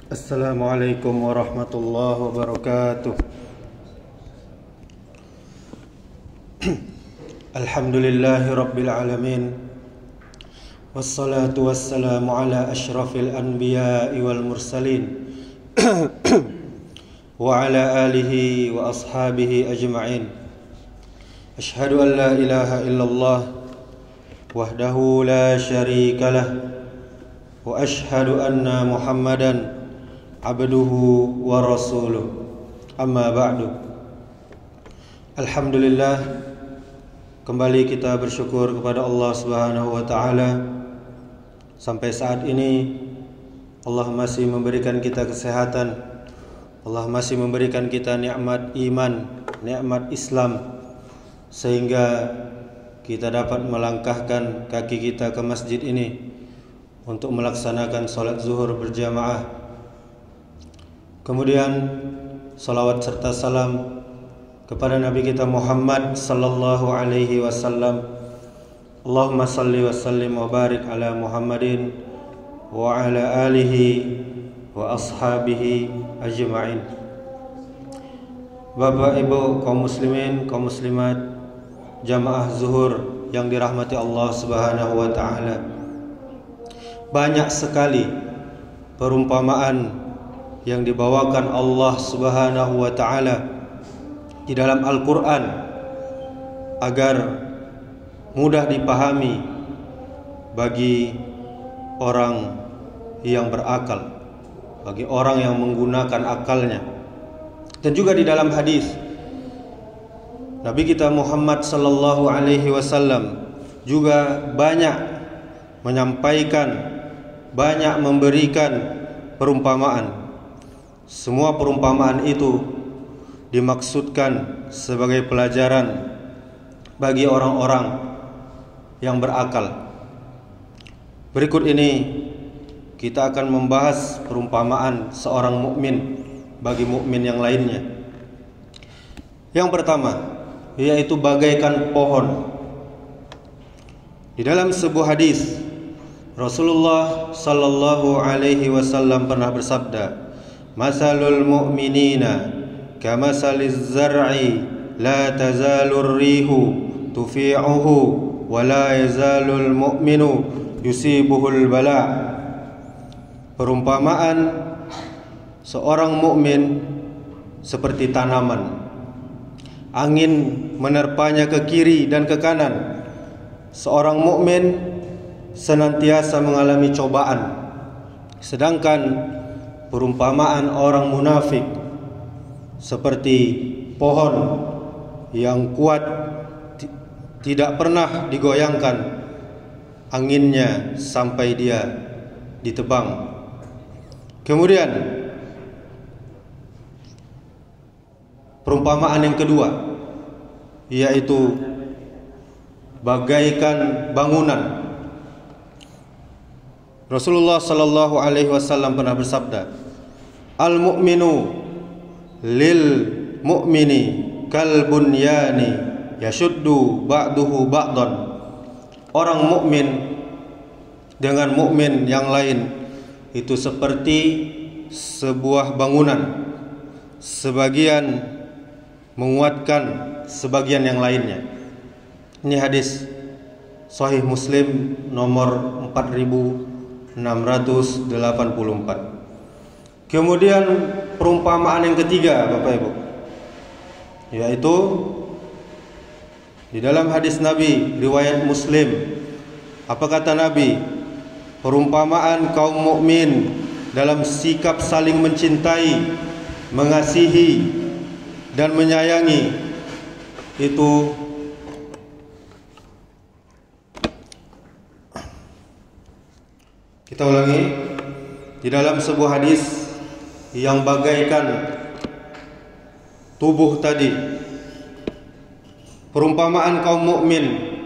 Assalamualaikum warahmatullahi wabarakatuh. Alhamdulillahi rabbil alamin. Wassalatu wassalamu ala asyrafil anbiya'i wal mursalin wa ala alihi wa ashabihi ajma'in. Ashhadu an la ilaha illallah wahdahu la syarika lah wa ashhadu anna Muhammadan abduhu wa rasuluh. Amma ba'du. Alhamdulillah, kembali kita bersyukur kepada Allah Subhanahu wa taala. Sampai saat ini Allah masih memberikan kita kesehatan. Allah masih memberikan kita nikmat iman, nikmat Islam, sehingga kita dapat melangkahkan kaki kita ke masjid ini untuk melaksanakan salat zuhur berjamaah. Kemudian salawat serta salam kepada Nabi kita Muhammad sallallahu alaihi wasallam. Allahumma salli wa sallim wa barik ala Muhammadin wa ala alihi wa ashabihi ajma'in. Bapak Ibu kaum muslimin, kaum muslimat, jamaah zuhur yang dirahmati Allah Subhanahu wa taala. Banyak sekali perumpamaan yang dibawakan Allah Subhanahu wa taala di dalam Al-Qur'an agar mudah dipahami bagi orang yang berakal, bagi orang yang menggunakan akalnya. Dan juga di dalam hadis Nabi kita Muhammad sallallahu alaihi wasallam juga banyak menyampaikan, banyak memberikan perumpamaan. Semua perumpamaan itu dimaksudkan sebagai pelajaran bagi orang-orang yang berakal. Berikut ini kita akan membahas perumpamaan seorang mukmin bagi mukmin yang lainnya. Yang pertama, yaitu bagaikan pohon. Di dalam sebuah hadis Rasulullah sallallahu alaihi wasallam pernah bersabda, "Masalul mu'minina kamasaliz zar'i la tazalur rihu tufi'uhu wa la yazalul mu'minu yusibuhul bala." Perumpamaan seorang mukmin seperti tanaman. Angin menerpanya ke kiri dan ke kanan. Seorang mukmin senantiasa mengalami cobaan. Sedangkan perumpamaan orang munafik seperti pohon yang kuat, tidak pernah digoyangkan anginnya sampai dia ditebang. Kemudian perumpamaan yang kedua, yaitu bagaikan bangunan. Rasulullah sallallahu alaihi wasallam pernah bersabda, "Al-mu'minu lil mu'mini kal bunyani yashuddu ba'duhu ba'dan." Orang mukmin dengan mukmin yang lain itu seperti sebuah bangunan, sebagian menguatkan sebagian yang lainnya. Ini hadis Sahih Muslim nomor 4684. Kemudian perumpamaan yang ketiga, Bapak Ibu, yaitu di dalam hadis Nabi riwayat Muslim. Apa kata Nabi? Perumpamaan kaum mukmin dalam sikap saling mencintai, mengasihi dan menyayangi itu kita ulangi, di dalam sebuah hadis yang bagaikan tubuh tadi, perumpamaan kaum mukmin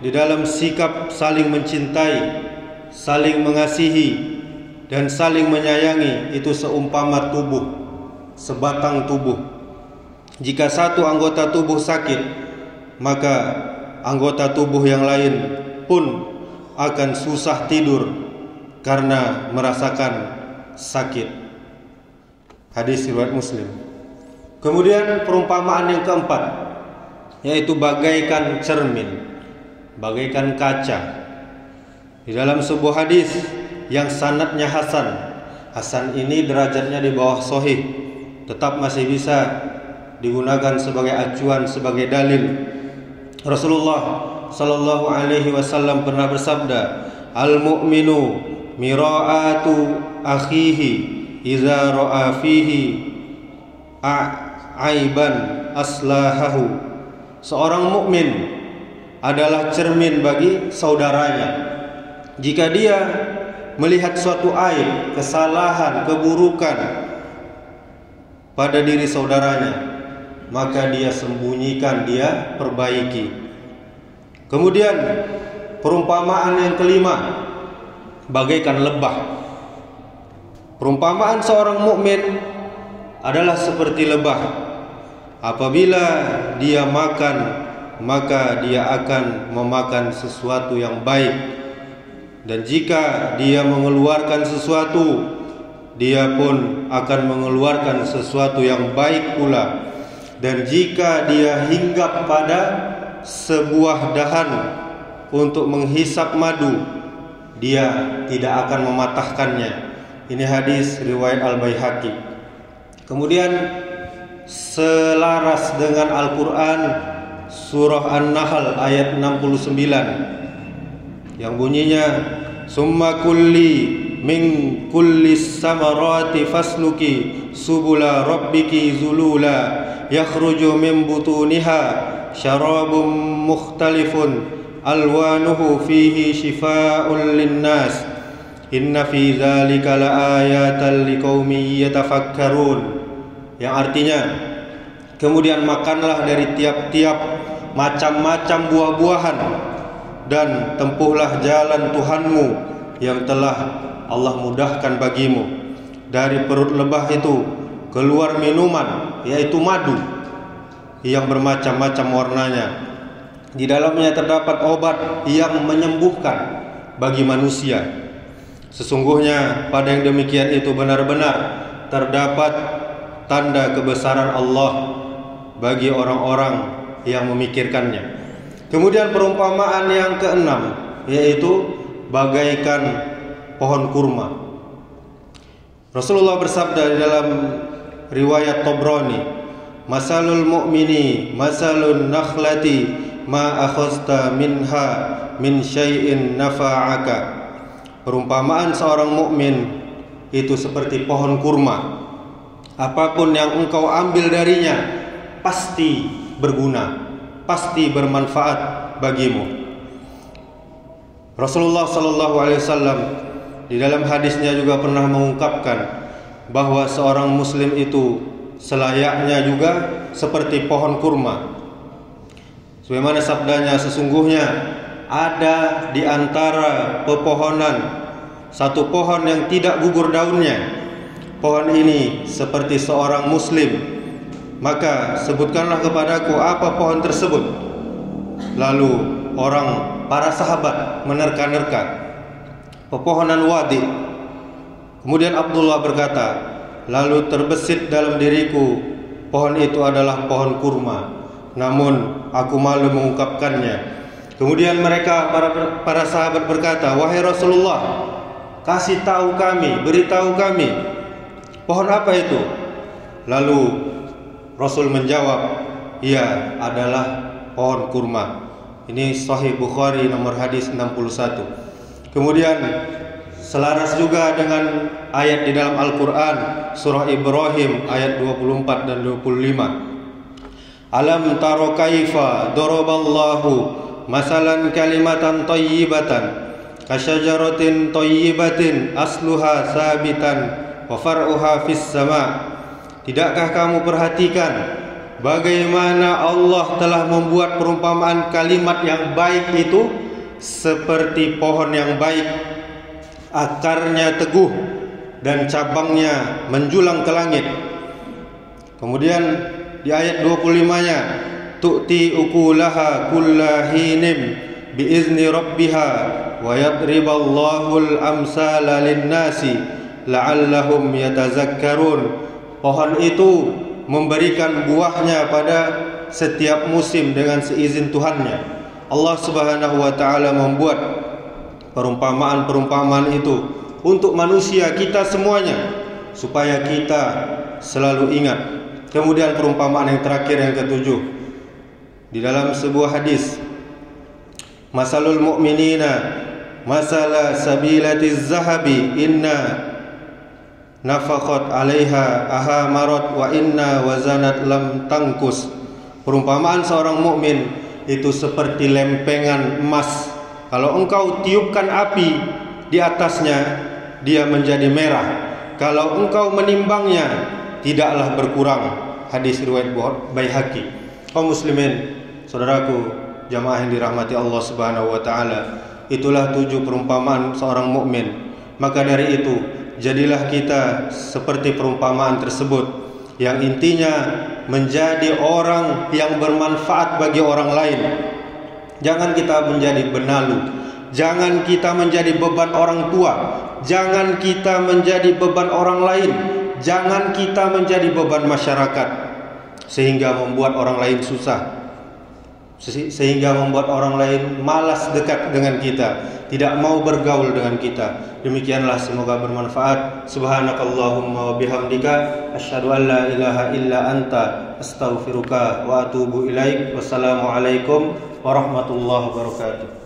di dalam sikap saling mencintai, saling mengasihi dan saling menyayangi itu seumpama tubuh, sebatang tubuh. Jika satu anggota tubuh sakit, maka anggota tubuh yang lain pun akan susah tidur karena merasakan sakit. Hadis riwayat Muslim. Kemudian perumpamaan yang keempat, yaitu bagaikan cermin, bagaikan kaca. Di dalam sebuah hadis yang sanadnya hasan ini derajatnya di bawah sahih, tetap masih bisa digunakan sebagai acuan, sebagai dalil. Rasulullah sallallahu alaihi wasallam pernah bersabda, "Al-mu'minu mira'atu akhihi iza ra'a fihi aiban aslahahu." Seorang mukmin adalah cermin bagi saudaranya. Jika dia melihat suatu aib, kesalahan, keburukan pada diri saudaranya, maka dia sembunyikan, dia perbaiki. Kemudian perumpamaan yang kelima, bagaikan lebah. Perumpamaan seorang mukmin adalah seperti lebah. Apabila dia makan, maka dia akan memakan sesuatu yang baik. Dan jika dia mengeluarkan sesuatu, dia pun akan mengeluarkan sesuatu yang baik pula. Dan jika dia hinggap pada sebuah dahan untuk menghisap madu, dia tidak akan mematahkannya. Ini hadis riwayat Al-Baihaqi. Kemudian selaras dengan Al-Quran, surah An-Nahl ayat 69 yang bunyinya, "Summa kulli min kullis samarati fasluki subula rabbiki zulula yakhruju min butuniha syarabun mukhtalifun alwanuhu fihi shifaa'un linnas inna fi dzalika laayatan liqaumin yatafakkarun." Yang artinya, kemudian makanlah dari tiap-tiap macam-macam buah-buahan dan tempuhlah jalan Tuhanmu yang telah Allah mudahkan bagimu. Dari perut lebah itu keluar minuman, yaitu madu yang bermacam-macam warnanya. Di dalamnya terdapat obat yang menyembuhkan bagi manusia. Sesungguhnya pada yang demikian itu benar-benar terdapat tanda kebesaran Allah bagi orang-orang yang memikirkannya. Kemudian perumpamaan yang keenam, yaitu bagaikan pohon kurma. Rasulullah bersabda di dalam riwayat Tabrani, "Masalul mu'mini masalun nakhlati ma akhadta minha min syai'in nafa'aka." Perumpamaan seorang mukmin itu seperti pohon kurma. Apapun yang engkau ambil darinya pasti berguna, pasti bermanfaat bagimu. Rasulullah sallallahu alaihi wasallam di dalam hadisnya juga pernah mengungkapkan bahwa seorang muslim itu selayaknya juga seperti pohon kurma. Sebagaimana sabdanya, sesungguhnya ada di antara pepohonan satu pohon yang tidak gugur daunnya. Pohon ini seperti seorang muslim. Maka sebutkanlah kepadaku apa pohon tersebut. Lalu para sahabat menerka-nerka pepohonan wadi. Kemudian Abdullah berkata, lalu terbesit dalam diriku pohon itu adalah pohon kurma, namun aku malu mengungkapkannya. Kemudian mereka para sahabat berkata, wahai Rasulullah, kasih tahu kami, beritahu kami, pohon apa itu? Lalu Rasul menjawab, ia adalah pohon kurma. Ini Sahih Bukhari nomor hadis 61. Kemudian selaras juga dengan ayat di dalam Al-Quran, surah Ibrahim ayat 24 dan 25. Alam taro kaifa daraballahu masalan kalimatan thayyibatan kasyajaratin thayyibatin asluha sabitan wa far'uha fis sama'. Tidakkah kamu perhatikan bagaimana Allah telah membuat perumpamaan kalimat yang baik itu seperti pohon yang baik, akarnya teguh dan cabangnya menjulang ke langit. Kemudian di ayat 25-nya, tu'ti ukulaha kullahinim biizni rabbiha wa yadriballahu al-amsala lin-nasi la'allahum yatazakkarun. Pohon itu memberikan buahnya pada setiap musim dengan seizin Tuhannya. Allah Subhanahu wa taala membuat perumpamaan-perumpamaan itu untuk manusia kita semuanya, supaya kita selalu ingat. Kemudian perumpamaan yang terakhir, yang ketujuh, di dalam sebuah hadis, masalul mu'minina masala sabilatiz zahabi inna nafaqat 'alaiha ahamarat wa inna wazanat lam tangkus. Perumpamaan seorang mukmin itu seperti lempengan emas. Kalau engkau tiupkan api di atasnya, dia menjadi merah. Kalau engkau menimbangnya, tidaklah berkurang. Hadis riwayat Baihaqi. Kaum muslimin, saudaraku, jamaah yang dirahmati Allah Subhanahu wa taala, itulah 7 perumpamaan seorang mukmin. Maka dari itu, jadilah kita seperti perumpamaan tersebut, yang intinya menjadi orang yang bermanfaat bagi orang lain. Jangan kita menjadi benalu, jangan kita menjadi beban orang tua, jangan kita menjadi beban orang lain, jangan kita menjadi beban masyarakat, sehingga membuat orang lain susah, sehingga membuat orang lain malas dekat dengan kita, tidak mau bergaul dengan kita. Demikianlah, semoga bermanfaat. Subhanakallahumma wa bihamdika asyhadu an la ilaha illa anta astaghfiruka wa atubu ilaik. Wassalamualaikum warahmatullahi wabarakatuh.